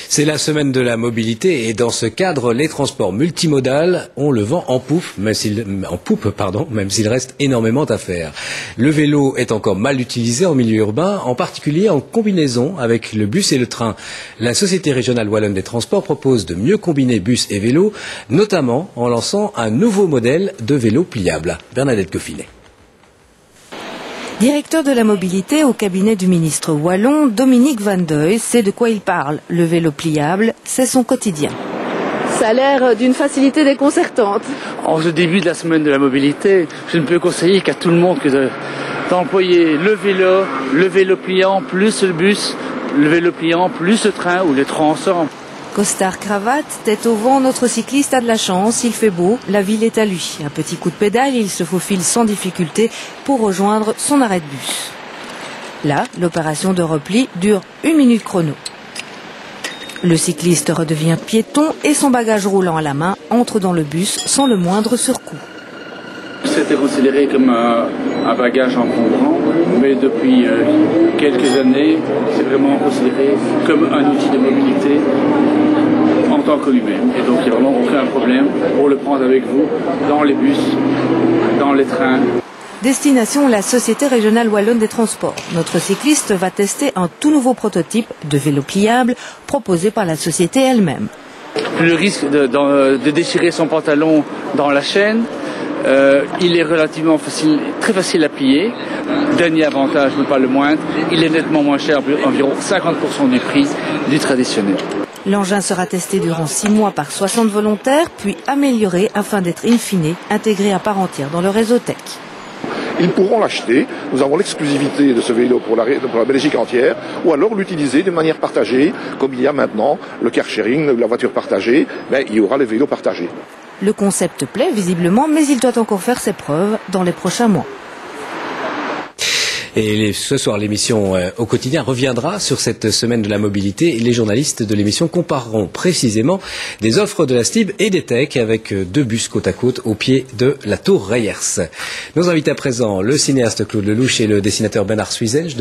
C'est la semaine de la mobilité et dans ce cadre, les transports multimodaux ont le vent en poupe, même s'il reste énormément à faire. Le vélo est encore mal utilisé en milieu urbain, en particulier en combinaison avec le bus et le train. La Société régionale wallonne des transports propose de mieux combiner bus et vélo, notamment en lançant un nouveau modèle de vélo pliable. Bernadette Coffinet. Directeur de la mobilité au cabinet du ministre wallon, Dominique Van Deuil sait de quoi il parle. Le vélo pliable, c'est son quotidien. Ça a l'air d'une facilité déconcertante. En ce début de la semaine de la mobilité, je ne peux conseiller qu'à tout le monde d'employer le vélo pliant plus le bus, le vélo pliant plus le train ou les trois ensemble. Costard, cravate, tête au vent, notre cycliste a de la chance, il fait beau, la ville est à lui. Un petit coup de pédale, il se faufile sans difficulté pour rejoindre son arrêt de bus. Là, l'opération de repli dure 1 minute chrono. Le cycliste redevient piéton et son bagage roulant à la main entre dans le bus sans le moindre surcoût. C'était considéré comme un bagage encombrant, mais depuis quelques années, c'est vraiment considéré comme un outil de mobilité en tant que lui-même. Et donc il n'y a vraiment aucun problème pour le prendre avec vous dans les bus, dans les trains. Destination la Société régionale wallonne des transports. Notre cycliste va tester un tout nouveau prototype de vélo pliable proposé par la société elle-même. Le risque de déchirer son pantalon dans la chaîne, il est relativement facile, très facile à plier. Dernier avantage, mais pas le moindre, il est nettement moins cher, environ 50% du prix du traditionnel. L'engin sera testé durant 6 mois par 60 volontaires, puis amélioré afin d'être in fine intégré à part entière dans le réseau Tech. Ils pourront l'acheter, nous avons l'exclusivité de ce vélo pour la Belgique entière, ou alors l'utiliser de manière partagée, comme il y a maintenant le car sharing, la voiture partagée, mais il y aura les vélos partagés. Le concept plaît visiblement, mais il doit encore faire ses preuves dans les prochains mois. Et ce soir, l'émission Au quotidien reviendra sur cette semaine de la mobilité. Les journalistes de l'émission compareront précisément des offres de la STIB et des Tech avec 2 bus côte à côte au pied de la tour Reyers. Nos invités à présent, le cinéaste Claude Lelouch et le dessinateur Bernard Suizel.